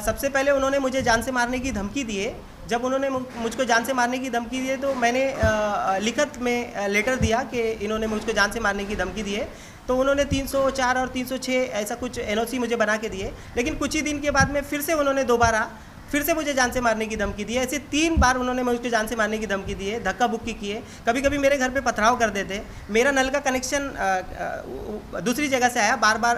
सबसे पहले उन्होंने मुझे जान से मारने की धमकी दी है। जब उन्होंने मुझको जान से मारने की धमकी दी है तो मैंने लिखित में लेटर दिया कि इन्होंने मुझको जान से मारने की धमकी दी है। तो उन्होंने 304 और 306 ऐसा कुछ एनओसी मुझे बना के दिए। लेकिन कुछ ही दिन के बाद में फिर से उन्होंने दोबारा फिर से मुझे जान से मारने की धमकी दी है। ऐसे 3 बार उन्होंने मुझको जान से मारने की धमकी दी है, धक्का बुक्की की है। कभी कभी मेरे घर पे पथराव कर देते, मेरा नल का कनेक्शन दूसरी जगह से आया, बार बार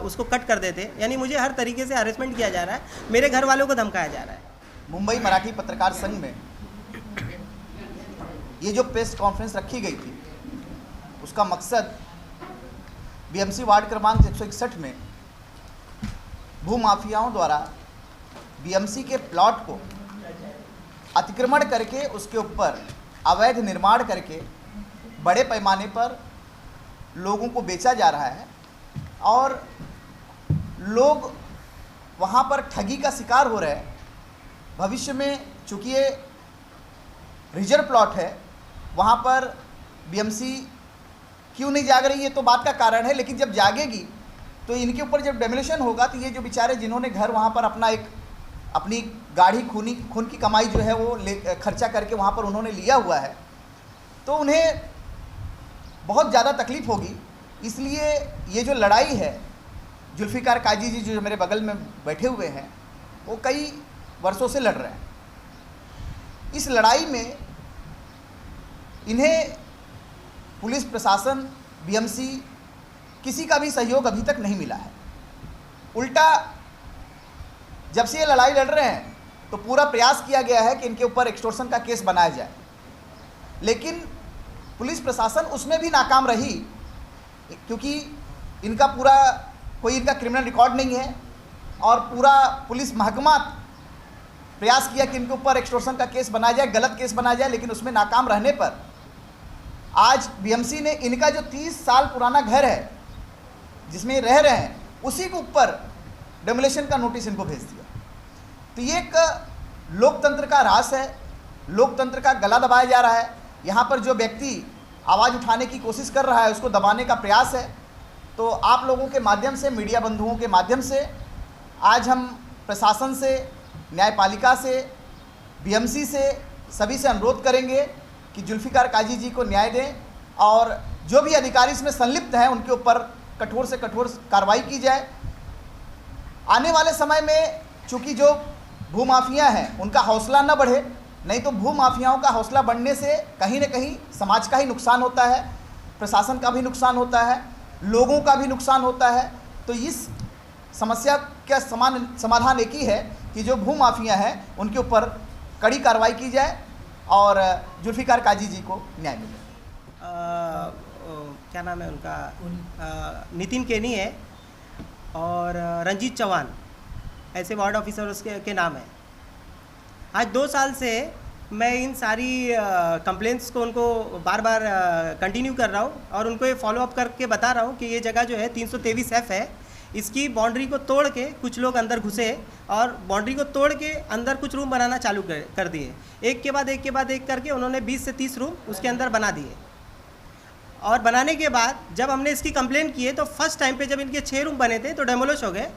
उसको कट कर देते। यानी मुझे हर तरीके से हरेसमेंट किया जा रहा है, मेरे घर वालों को धमकाया जा रहा है। मुंबई मराठी पत्रकार संघ में ये जो प्रेस कॉन्फ्रेंस रखी गई थी उसका मकसद बीएमसी वार्ड क्रमांक 161 में भूमाफियाओं द्वारा बीएमसी के प्लॉट को अतिक्रमण करके उसके ऊपर अवैध निर्माण करके बड़े पैमाने पर लोगों को बेचा जा रहा है और लोग वहाँ पर ठगी का शिकार हो रहे हैं। भविष्य में चूँकि ये रिजर्व प्लॉट है, वहाँ पर बीएमसी क्यों नहीं जाग रही है तो बात का कारण है, लेकिन जब जागेगी तो इनके ऊपर जब डेमोलिशन होगा तो ये जो बेचारे जिन्होंने घर वहाँ पर अपनी गाढ़ी खून की कमाई जो है वो खर्चा करके वहाँ पर उन्होंने लिया हुआ है, तो उन्हें बहुत ज़्यादा तकलीफ़ होगी। इसलिए ये जो लड़ाई है, जुल्फ़िकार काजी जी जो मेरे बगल में बैठे हुए हैं वो कई वर्षों से लड़ रहे हैं। इस लड़ाई में इन्हें पुलिस प्रशासन, बीएमसी किसी का भी सहयोग अभी तक नहीं मिला है। उल्टा जब से ये लड़ाई लड़ रहे हैं तो पूरा प्रयास किया गया है कि इनके ऊपर एक्सटॉर्शन का केस बनाया जाए, लेकिन पुलिस प्रशासन उसमें भी नाकाम रही, क्योंकि इनका कोई इनका क्रिमिनल रिकॉर्ड नहीं है और पूरा पुलिस महकमा प्रयास किया कि इनके ऊपर एक्सटॉर्शन का केस बनाया जाए, गलत केस बनाया जाए, लेकिन उसमें नाकाम रहने पर आज बीएमसी ने इनका जो 30 साल पुराना घर है जिसमें रह रहे हैं उसी के ऊपर डेमोलिशन का नोटिस इनको भेज दिया। तो ये एक लोकतंत्र का ह्रास है, लोकतंत्र का गला दबाया जा रहा है। यहाँ पर जो व्यक्ति आवाज़ उठाने की कोशिश कर रहा है उसको दबाने का प्रयास है। तो आप लोगों के माध्यम से, मीडिया बंधुओं के माध्यम से आज हम प्रशासन से, न्यायपालिका से, बीएमसी से, सभी से अनुरोध करेंगे कि जुल्फ़िकार काजी जी को न्याय दें और जो भी अधिकारी इसमें संलिप्त हैं उनके ऊपर कठोर से कठोर कार्रवाई की जाए। आने वाले समय में चूँकि जो भूमाफिया हैं उनका हौसला न बढ़े, नहीं तो भूमाफियाओं का हौसला बढ़ने से कहीं न कहीं समाज का ही नुकसान होता है, प्रशासन का भी नुकसान होता है, लोगों का भी नुकसान होता है। तो इस समस्या का समाधान एक ही है कि जो भूमाफिया हैं उनके ऊपर कड़ी कार्रवाई की जाए और जुल्फ़िकार काजी जी को न्याय मिले। क्या नाम है उनका? नितिन केनी है और रंजीत चौहान, ऐसे वार्ड ऑफिसर्स के नाम है। आज 2 साल से मैं इन सारी कंप्लेंट्स को उनको बार बार कंटिन्यू कर रहा हूँ और उनको ये फॉलो अप करके बता रहा हूँ कि ये जगह जो है 323F है, इसकी बाउंड्री को तोड़ के कुछ लोग अंदर घुसे और बाउंड्री को तोड़ के अंदर कुछ रूम बनाना चालू कर दिए। एक के बाद एक करके उन्होंने 20 से 30 रूम उसके अंदर बना दिए। और बनाने के बाद जब हमने इसकी कंप्लेन की है तो फर्स्ट टाइम पे जब इनके 6 रूम बने थे तो डेमोलिश हो गए।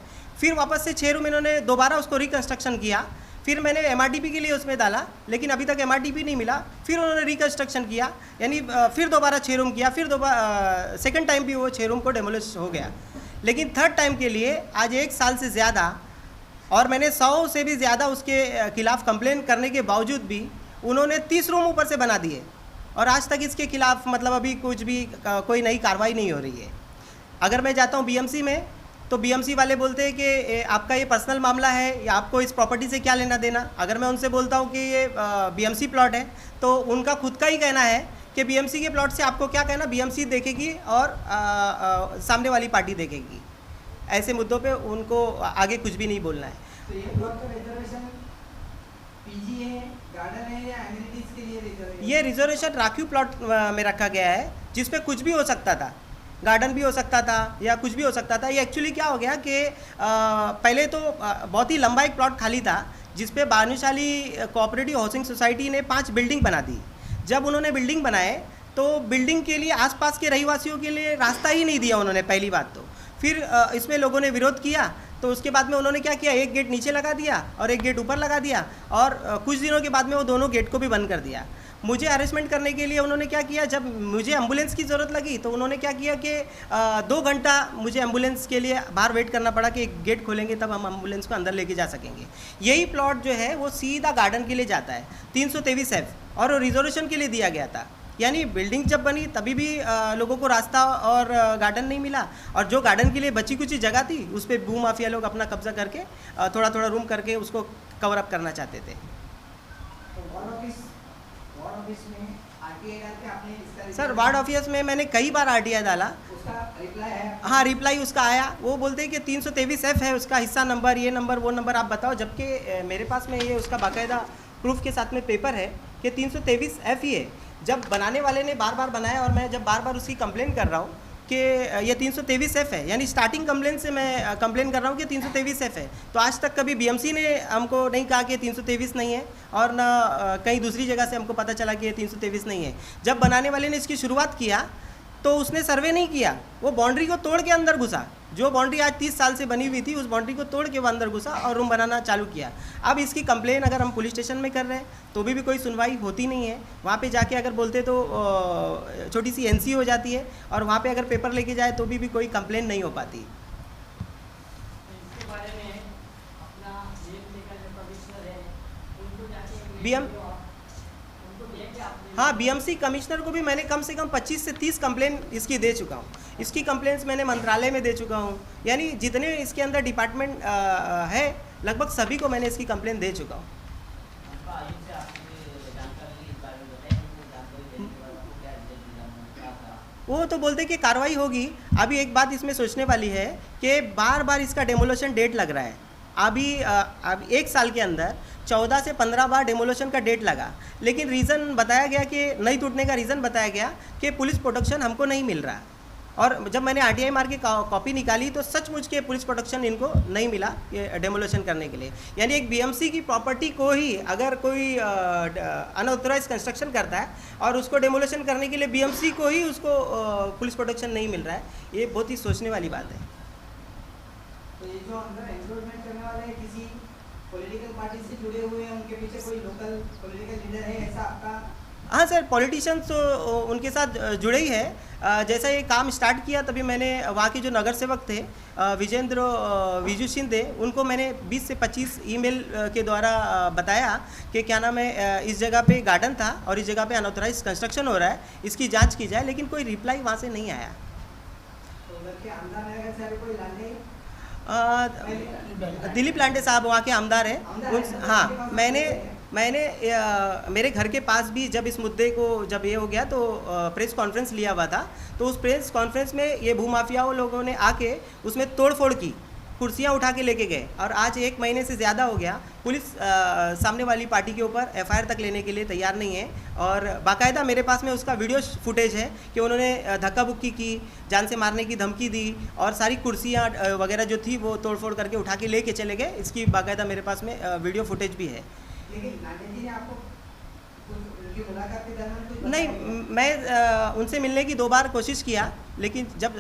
फिर वापस से 6 रूम इन्होंने दोबारा उसको रिकन्स्ट्रक्शन किया। फिर मैंने एमआरटीपी के लिए उसमें डाला, लेकिन अभी तक एमआरटीपी नहीं मिला। फिर उन्होंने रिकन्स्ट्रक्शन किया, यानी फिर दोबारा 6 रूम किया। फिर दोबारा सेकेंड टाइम भी वो 6 रूम को डेमोलिश हो गया। लेकिन थर्ड टाइम के लिए आज 1 साल से ज़्यादा और मैंने 100 से भी ज़्यादा उसके खिलाफ़ कंप्लेन करने के बावजूद भी उन्होंने 30 रूम ऊपर से बना दिए और आज तक इसके खिलाफ़ मतलब अभी कुछ भी कोई नई कार्रवाई नहीं हो रही है। अगर मैं जाता हूँ बीएमसी में तो बीएमसी वाले बोलते हैं कि आपका ये पर्सनल मामला है या आपको इस प्रॉपर्टी से क्या लेना देना। अगर मैं उनसे बोलता हूँ कि ये बीएमसी प्लॉट है तो उनका खुद का ही कहना है कि बीएमसी के प्लॉट से आपको क्या कहना, बीएमसी देखेगी और सामने वाली पार्टी देखेगी। ऐसे मुद्दों पे उनको आगे कुछ भी नहीं बोलना है। तो ये प्लॉट का रिजर्वेशन पीजी है, गार्डन है या एमिनिटीज के लिए रिजर्वेशन? ये रिजर्वेशन राखीव प्लॉट में रखा गया है जिसपे कुछ भी हो सकता था, गार्डन भी हो सकता था या कुछ भी हो सकता था। ये एक्चुअली क्या हो गया कि पहले तो बहुत ही लंबा एक प्लॉट खाली था जिसपे भानुशाली कोऑपरेटिव हाउसिंग सोसाइटी ने 5 बिल्डिंग बना दी। जब उन्होंने बिल्डिंग बनाए तो बिल्डिंग के लिए आसपास के रहवासियों के लिए रास्ता ही नहीं दिया उन्होंने, पहली बात तो। फिर इसमें लोगों ने विरोध किया तो उसके बाद में उन्होंने क्या किया, एक गेट नीचे लगा दिया और एक गेट ऊपर लगा दिया, और कुछ दिनों के बाद में वो दोनों गेट को भी बंद कर दिया। मुझे अरेस्टमेंट करने के लिए उन्होंने क्या किया, जब मुझे एम्बुलेंस की ज़रूरत लगी तो उन्होंने क्या किया कि 2 घंटा मुझे एम्बुलेंस के लिए बाहर वेट करना पड़ा कि एक गेट खोलेंगे तब हम एम्बुलेंस को अंदर लेके जा सकेंगे। यही प्लॉट जो है वो सीधा गार्डन के लिए जाता है 323F, और वो रिजर्वेशन के लिए दिया गया था। यानी बिल्डिंग जब बनी तभी भी लोगों को रास्ता और गार्डन नहीं मिला, और जो गार्डन के लिए बची कुछ जगह थी उस पर भू माफिया लोग अपना कब्जा करके थोड़ा थोड़ा रूम करके उसको कवर अप करना चाहते थे। तो वार्ड ऑफिस में आरटीआई डाल के आपने इसका सर वार्ड ऑफिस में मैंने कई बार आरटीआई डाला, उसका रिप्लाई है? हाँ रिप्लाई उसका आया। वो बोलते हैं कि 323F है उसका हिस्सा नंबर, ये नंबर वो नंबर आप बताओ, जबकि मेरे पास में ये उसका बाकायदा प्रूफ के साथ में पेपर है कि 323F ही है। जब बनाने वाले ने बार बार बनाया और मैं जब बार बार उसकी कंप्लेन कर रहा हूँ कि ये 323F है, यानी स्टार्टिंग कंप्लेन से मैं कंप्लेन कर रहा हूँ कि 323F है, तो आज तक कभी बीएमसी ने हमको नहीं कहा कि 323 नहीं है, और ना कहीं दूसरी जगह से हमको पता चला कि ये 323 नहीं है। जब बनाने वाले ने इसकी शुरुआत किया तो उसने सर्वे नहीं किया, वो बाउंड्री को तोड़ के अंदर घुसा। जो बाउंड्री आज 30 साल से बनी हुई थी उस बाउंड्री को तोड़ के वो अंदर घुसा और रूम बनाना चालू किया। अब इसकी कंप्लेन अगर हम पुलिस स्टेशन में कर रहे हैं तो भी कोई सुनवाई होती नहीं है। वहाँ पे जाके अगर बोलते तो छोटी सी एनसी हो जाती है, और वहाँ पे अगर पेपर लेके जाए तो भी कोई कंप्लेन नहीं हो पाती। इसके बारे में अपना कमिश्नर है उनको जाके बीएम हाँ बीएमसी कमिश्नर को भी मैंने कम से कम 25 से 30 कंप्लेन इसकी दे चुका हूँ। इसकी कंप्लेंट्स मैंने मंत्रालय में दे चुका हूँ, यानी जितने इसके अंदर डिपार्टमेंट है लगभग सभी को मैंने इसकी कंप्लेन दे चुका हूँ। वो तो बोलते कि कार्रवाई होगी। अभी एक बात इसमें सोचने वाली है कि बार बार इसका डेमोलेशन डेट लग रहा है। अभी 1 साल के अंदर 14 से 15 बार डेमोलेशन का डेट लगा, लेकिन रीज़न बताया गया कि नहीं टूटने का रीज़न बताया गया कि पुलिस प्रोटेक्शन हमको नहीं मिल रहा। और जब मैंने आरटीआई मार के कॉपी निकाली तो सचमुच के पुलिस प्रोटेक्शन इनको नहीं मिला ये डेमोलेशन करने के लिए। यानी एक बीएमसी की प्रॉपर्टी को ही अगर कोई अनऑथराइज कंस्ट्रक्शन करता है और उसको डेमोलेशन करने के लिए बीएमसी को ही उसको पुलिस प्रोटेक्शन नहीं मिल रहा है, ये बहुत ही सोचने वाली बात है। तो ये जो अंदर एनक्रोचमेंट करने वाले हैं किसी पॉलिटिकल पार्टी से जुड़े हुए हैं, उनके पीछे कोई लोकल पॉलिटिकल लीडर है ऐसा आपका? हाँ सर, पॉलिटिशियंस तो उनके साथ जुड़े ही है। जैसा ये काम स्टार्ट किया तभी मैंने वहाँ के जो नगर सेवक थे विजू शिंदे, उनको मैंने 20 से 25 ईमेल के द्वारा बताया कि क्या नाम है, इस जगह पे गार्डन था और इस जगह पे अनऑथराइज कंस्ट्रक्शन हो रहा है, इसकी जांच की जाए, लेकिन कोई रिप्लाई वहाँ से नहीं आया। तो उधर के आमदार नगर से अभी कोई लाने दिलीप लांडे साहब वहाँ के आमदार हैं। हाँ, मैंने मेरे घर के पास भी जब इस मुद्दे को जब ये हो गया तो प्रेस कॉन्फ्रेंस लिया हुआ था, तो उस प्रेस कॉन्फ्रेंस में ये भूमाफियाओं लोगों ने आके उसमें तोड़फोड़ की, कुर्सियाँ उठा के लेके गए, और आज 1 महीने से ज़्यादा हो गया पुलिस सामने वाली पार्टी के ऊपर एफआईआर तक लेने के लिए तैयार नहीं है। और बाकायदा मेरे पास में उसका वीडियो फुटेज है कि उन्होंने धक्का बुक्की की, जान से मारने की धमकी दी, और सारी कुर्सियाँ वगैरह जो थी वो तोड़फोड़ करके उठा के लेके चले गए। इसकी बाकायदा मेरे पास में वीडियो फुटेज भी है। लेकिन लांडे जी ने आपको उनकी मुलाकात के दौरान कुछ नहीं, मैं उनसे मिलने की 2 बार कोशिश किया, लेकिन जब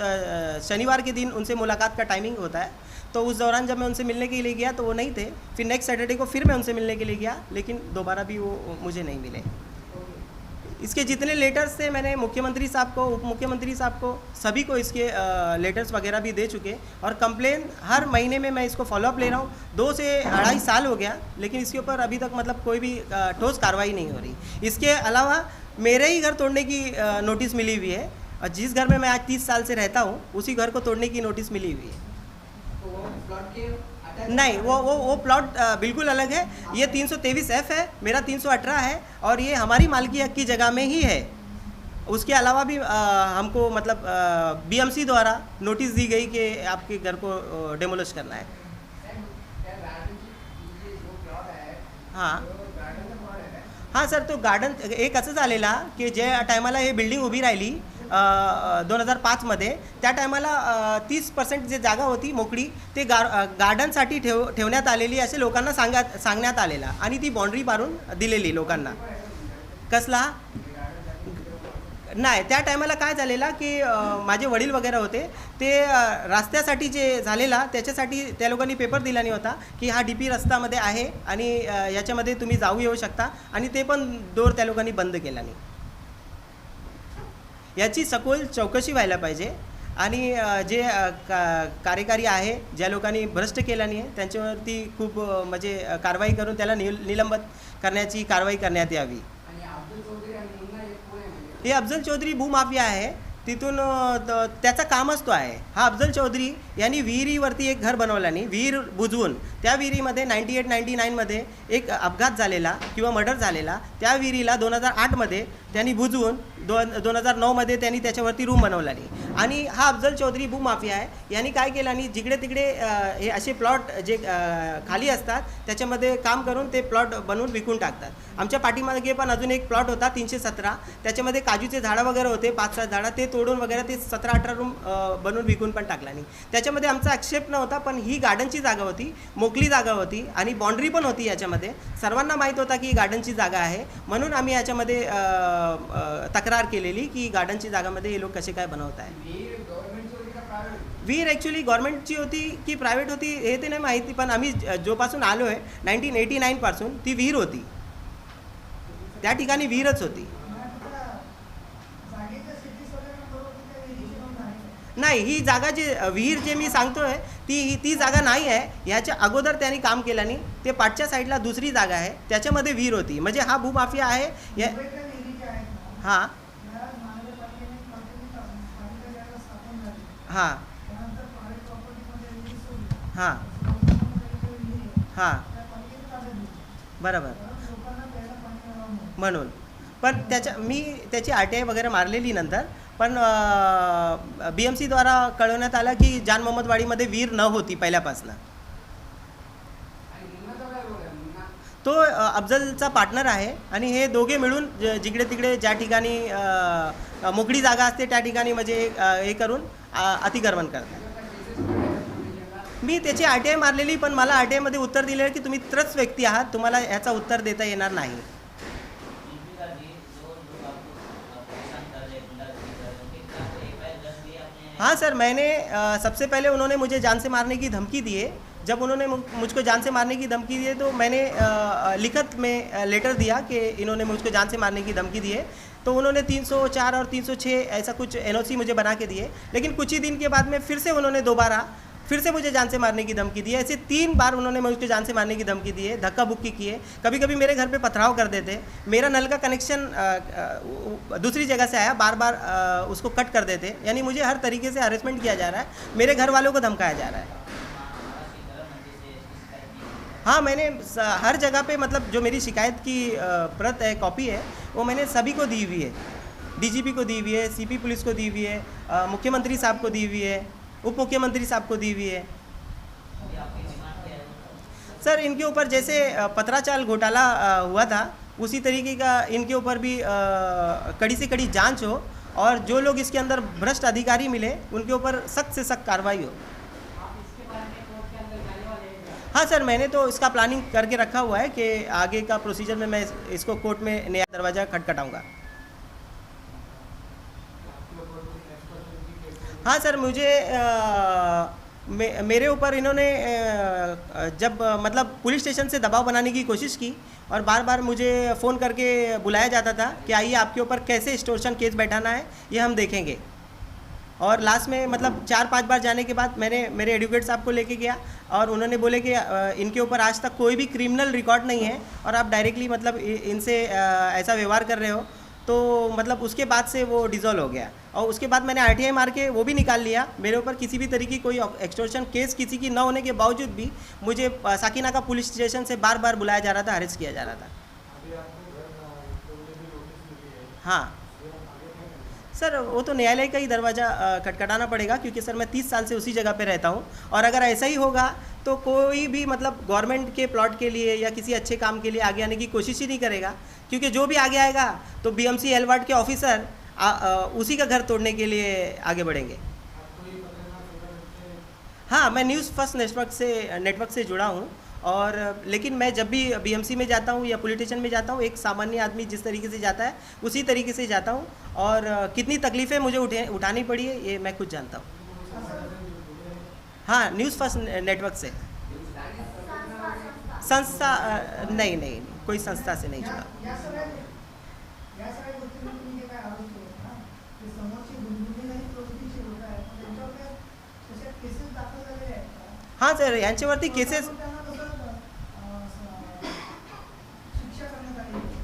शनिवार के दिन उनसे मुलाकात का टाइमिंग होता है, तो उस दौरान जब मैं उनसे मिलने के लिए गया तो वो नहीं थे। फिर नेक्स्ट सैटरडे को फिर मैं उनसे मिलने के लिए गया, लेकिन दोबारा भी वो मुझे नहीं मिले। इसके जितने लेटर्स थे मैंने मुख्यमंत्री साहब को, उप मुख्यमंत्री साहब को, सभी को इसके लेटर्स वगैरह भी दे चुके, और कंप्लेन हर महीने में मैं इसको फॉलोअप ले रहा हूँ। 2 से 2.5 साल हो गया, लेकिन इसके ऊपर अभी तक मतलब कोई भी ठोस कार्रवाई नहीं हो रही। इसके अलावा मेरे ही घर तोड़ने की नोटिस मिली हुई है, और जिस घर में मैं आज 30 साल से रहता हूँ उसी घर को तोड़ने की नोटिस मिली हुई है। तो वो प्लॉट के नहीं, वो प्लॉट बिल्कुल अलग है। ये 323F है, मेरा 318 है, और ये हमारी मालकी हक की जगह में ही है। उसके अलावा भी हमको मतलब बीएमसी द्वारा नोटिस दी गई कि आपके घर को डेमोलिश करना है। हाँ सर, तो गार्डन एक असं झालेला की ज्या टायमाला हे बिल्डिंग उभी राहिली 2005मध्ये, त्या टायमाला 30% जे जागा होती मोकळी ते गार्डनसाठी ठेवण्यात आलेली असे लोकांना सांगण्यात आलेला, आणि ती बाउंड्री मारून दिलेली लोकांना। कसला नाही, त्या टायमाला काय झालेला की माझे वडील वगैरे होते ते रस्त्यासाठी जे झालेला त्याच्यासाठी त्या लोकांनी पेपर दिला नाही होता की हा DP रस्त्यामध्ये आहे आणि याच्यामध्ये तुम्ही जाऊ येऊ शकता, आणि ते पण डोर त्या लोकांनी बंद केला नाही. याची सखोल चौकशी व्हायला पाहिजे आणि जे कार्यकारी आहे ज्या लोकांनी भ्रष्ट केला नाही आहे त्यांच्यावरती खूप म्हणजे कारवाई करून त्याला निलंबित करण्याची कारवाई करण्यात यावी. हे अफजल चौधरी भूमाफिया आहे, तिथून त्याचा कामच तो आहे. हा अफजल चौधरी यांनी विहिरीवरती एक घर बनवलं नाही, विहीर बुजवून त्या विहिरीमध्ये 98-99मध्ये एक अपघात झालेला किंवा मर्डर झालेला, त्या विहिरीला 2008मध्ये त्यांनी बुजवून 2009मध्ये त्यांनी त्याच्यावरती रूम बनवला नाही. आणि हा अफजल चौधरी भूमाफिया आहे, यांनी काय केलं नाही, जिकडे तिकडे हे असे प्लॉट जे खाली असतात त्याच्यामध्ये काम करून ते प्लॉट बनवून विकून टाकतात. आमच्या पाठीमागे पण अजून एक प्लॉट होता 317, त्याच्यामध्ये काजूचे झाडं वगैरे होते 5-7 झाडं, ते तोडून वगैरे ते 17-18 रूम बनवून विकून पण टाकला नाही. त्याच्यामध्ये आमचा आक्षेप नव्हता, पण ही गार्डनची जागा होती, मोकळी जागा होती आणि बाँड्री पण होती याच्यामध्ये. सर्वांना माहीत होता की ही गार्डनची जागा आहे, म्हणून आम्ही याच्यामध्ये तक्रार केलेली की गार्डनची जागामध्ये हे लोक कसे काय बनवत आहे. विहीर ॲक्च्युली गव्हर्नमेंटची होती की प्रायव्हेट होती हे ते नाही माहिती, पण आम्ही जोपासून आलो आहे 1989पासून ती विहीर होती, त्या ठिकाणी विहीरच होती. नाही, ही जागा जे विहीर जे मी सांगतोय ती जागा नाही आहे. ह्याच्या अगोदर त्यांनी काम केलं नाही, ते पाठच्या साईडला दुसरी जागा आहे त्याच्यामध्ये विहीर होती. म्हणजे हा भूमाफिया आहे. हां हां हां हां बरोबर, म्हणून पण मी त्याची RTI वगैरे मारलेली नंतर, पण BMCद्वारा कळवण्यात आलं की जान मोहम्मदवाडीमध्ये विहीर न होती पहिल्यापासून. तो अफजलचा पार्टनर आहे आणि हे दोघे मिळून जिकडे तिकडे ज्या ठिकाणी मोकळी जागा असते त्या ठिकाणी म्हणजे हे करून अतिक्रमण करतात. मी त्याची RTI मारलेली, पण मला RTIमध्ये उत्तर दिले की तुम्ही त्रस्त व्यक्ती आहात, तुम्हाला याचा उत्तर देता येणार नाही. हाँ सर, मैंने सबसे पहले उन्होंने मुझे जान से मारने की धमकी दी है. जब उन्होंने मुझको जान से मारने की धमकी दी है तो मैंने लिखित में लेटर दिया कि इन्होंने मुझको जान से मारने की धमकी दी है. तो उन्होंने 304 और 306 ऐसा कुछ NOC मुझे बना के दिए, लेकिन कुछ ही दिन के बाद में फिर से उन्होंने दोबारा फिर से मुझे जान से मारने की धमकी दी है. ऐसे 3 बार उन्होंने मुझको जान से मारने की धमकी दी है, धक्का बुक्की किए, कभी कभी मेरे घर पे पथराव कर देते, मेरा नल का कनेक्शन दूसरी जगह से आया, बार बार उसको कट कर देते. यानी मुझे हर तरीके से हरेसमेंट किया जा रहा है, मेरे घर वालों को धमकाया जा रहा है. हाँ, मैंने हर जगह पे मतलब जो मेरी शिकायत की प्रत है, कॉपी है, वो मैंने सभी को दी हुई है. DGP को दी हुई है, CP पुलिस को दी हुई है, मुख्यमंत्री साहब को दी हुई है, उप मुख्यमंत्री साहब को दी हुई है. सर, इनके ऊपर जैसे पत्राचाल घोटाला हुआ था उसी तरीके का इनके ऊपर भी कड़ी से कड़ी जांच हो और जो लोग इसके अंदर भ्रष्ट अधिकारी मिले उनके ऊपर सख्त से सख्त कार्रवाई हो. हाँ सर, मैंने तो इसका प्लानिंग करके रखा हुआ है कि आगे का प्रोसीजर में मैं इसको कोर्ट में नया दरवाज़ा खटखटाऊंगा. हाँ सर, मुझे मेरे ऊपर इन्होंने जब मतलब पुलिस स्टेशन से दबाव बनाने की कोशिश की और बार बार मुझे फ़ोन करके बुलाया जाता था कि आइए आपके ऊपर कैसे एक्सटॉर्शन केस बैठाना है ये हम देखेंगे. और लास्ट में मतलब 4-5 बार जाने के बाद मैंने मेरे एडवोकेट साहब को लेके गया और उन्होंने बोले कि इनके ऊपर आज तक कोई भी क्रिमिनल रिकॉर्ड नहीं है और आप डायरेक्टली मतलब इनसे ऐसा व्यवहार कर रहे हो. तो मतलब उसके बाद से वो डिज़ोल्व हो गया और उसके बाद मैंने RTI मार के वो भी निकाल लिया. मेरे ऊपर किसी भी तरीके की कोई एक्सटॉर्शन केस किसी की न होने के बावजूद भी मुझे साकिनाका पुलिस स्टेशन से बार बार बुलाया जा रहा था, अरेस्ट किया जा रहा था. हाँ सर, वो तो न्यायालय का ही दरवाज़ा खटखटाना पड़ेगा क्योंकि सर मैं 30 साल से उसी जगह पे रहता हूँ और अगर ऐसा ही होगा तो कोई भी मतलब गवर्नमेंट के प्लॉट के लिए या किसी अच्छे काम के लिए आगे आने की कोशिश ही नहीं करेगा, क्योंकि जो भी आगे आएगा तो BMC एलवार्ड के ऑफिसर उसी का घर तोड़ने के लिए आगे बढ़ेंगे. हाँ, मैं न्यूज़ फर्स्ट नेटवर्क से जुड़ा हूँ और लेकिन मैं जब भी बीएमसी में जाता हूँ या पुलिस स्टेशन में जाता हूँ, एक सामान्य आदमी जिस तरीके से जाता है उसी तरीके से जाता हूँ, और कितनी तकलीफ़ें मुझे उठानी पड़ी है ये मैं खुद जानता हूँ। हाँ, न्यूज़ फर्स्ट नेटवर्क से। संस्था नहीं, नहीं, कोई संस्था से नहीं जुड़ा। या सगळ्या गोष्टींना तुम्ही जे काय आरोप केले ना, ते समोरची गुंतवणूक आणि प्रवृत्तीची लोक आहेत, त्यांच्यावर काय तशा केसेस दाखल झालेल्या आहेत का? हां सर, यांच्यावरती केसेस त्यांना कसं शिक्षा करण्यात आली आहे?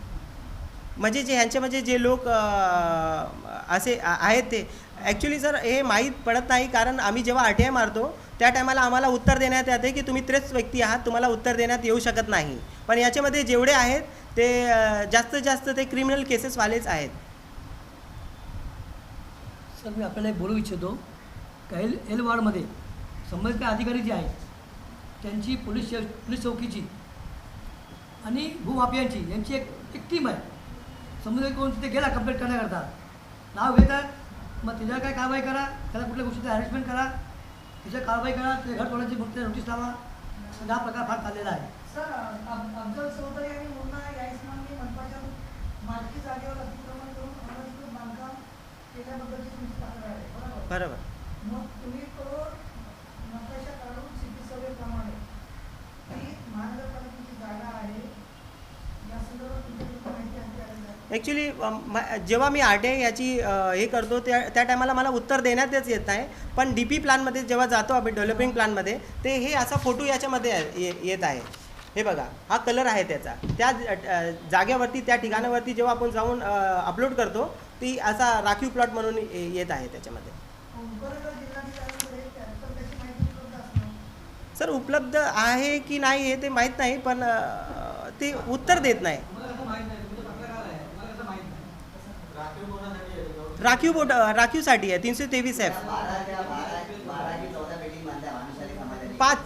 म्हणजे जे ह्यांच्यामध्ये जे लोक असे आहेत ते ॲक्च्युली सर हे माहीत पडत नाही, कारण आम्ही जेव्हा RTI मारतो त्या टायमाला आम्हाला उत्तर देण्यात येते की तुम्ही 3 व्यक्ती आहात, तुम्हाला उत्तर देण्यात येऊ शकत नाही. पण याच्यामध्ये जेवढे आहेत ते जास्तीत जास्त ते क्रिमिनल केसेसवालेच आहेत. सर मी आपल्याला एक बोलू इच्छितो का एल वार्डमध्ये संबंधित अधिकारी जे आहेत त्यांची पोलीस चौकीची आणि भूमाफियांची यांची एक टीम आहे. संबंधित कोण तिथे गेला कंप्लेंट करण्याकरता नाव घेतात, मग त्याच्यावर काय कारवाई करा, त्याला कुठल्या गोष्टीचं हॅरेसमेंट करा, त्याच्यावर कारवाई करा, ते घर तोडायची मुद्दे नोटीस लावा. हा प्रकार फार चाललेला आहे. सर, अफजल चौधरी आणि मुन्ना या इसमांनी मनपाच्या मालकी जागेवर अतिक्रमण करून अनधिकृत बांधकाम केल्याबद्दलची तुमची तक्रार आहे, बरोबर? बरोबर. मग तुम्ही तो नकाशा काढून सिटी सर्वेप्रमाणे ती महानगरपालिकेची जागा आहे या संदर्भात तुमच्याकडे माहिती आणखी आलेली आहे? ॲक्च्युली जेव्हा मी RTI याची हे करतो त्या टायमाला मला उत्तर देण्यातच येत नाही. पण DP प्लॅनमध्ये जेव्हा जातो आपण डेव्हलपिंग प्लॅनमध्ये, ते हे असा फोटो याच्यामध्ये येत आहे. हे बघा, हा कलर आहे त्याचा. त्या जागेवरती त्या ठिकाणावरती जेव्हा आपण जाऊन अपलोड करतो ती असा राखीव प्लॉट म्हणून येत आहे त्याच्यामध्ये. उपनगर जिल्हाधिकाऱ्यांकडे तर त्याची माहिती उपलब्ध असणार. सर उपलब्ध आहे की नाही हे ते माहीत नाही, पण ते उत्तर देत नाही. राखीवसाठी आहे 323F.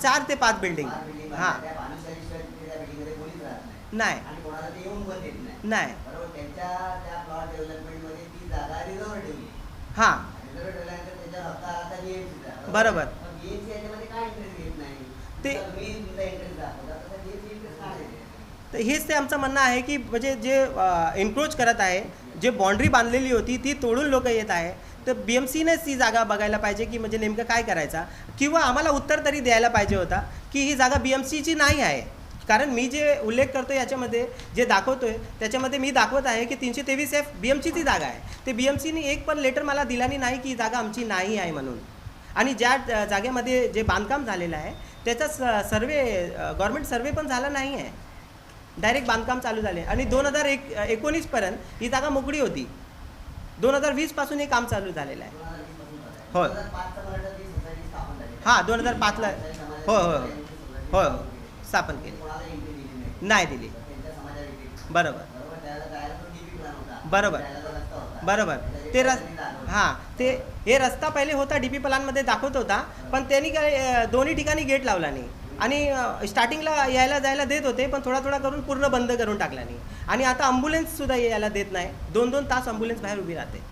4 ते 5 बिल्डिंग. हां, नाही, नाही. हां, बरोबर. ते तर हेच ते आमचं म्हणणं आहे की म्हणजे जे एन्क्रोच करत आहे, जे बाउंड्री बांधलेली होती ती तोडून लोक येत आहे, तर BMCनेच ती जागा बघायला पाहिजे की म्हणजे नेमकं काय करायचा, किंवा आम्हाला उत्तर तरी द्यायला पाहिजे होता की ही जागा BMCची नाही आहे. कारण मी जे उल्लेख करतो याच्यामध्ये जे दाखवतो आहे त्याच्यामध्ये मी दाखवत आहे की 323F BMCची जागा आहे. ते BMCने एक पण लेटर मला दिल्याने नाही की ही जागा आमची नाही आहे म्हणून. आणि ज्या जागेमध्ये जे बांधकाम झालेलं आहे त्याचा सर्वे गव्हर्मेंट सर्वे पण झाला नाही आहे, डायरेक्ट बांधकाम चालू झाले. आणि 2019 पर्यंत ही जागा मोकळी होती. 2020 पासून हे काम चालू झालेलं आहे. होय, हां, 2005ला हो हो हो हो स्थापन केली, नाही दिली. बरोबर, बरोबर, बरोबर. ते हां, ते हे रस्ता पहिले होता DP प्लॅनमध्ये दाखवत होता, पण त्यांनी काय दोन्ही ठिकाणी गेट लावला नाही. आणि स्टार्टिंगला यायला जायला देत होते, पण थोडा थोडा करून पूर्ण बंद करून टाकला नाही. आणि आता ॲम्ब्युलन्ससुद्धा यायला देत नाही. 2-2 तास ॲम्ब्युलन्स बाहेर उभी राहते.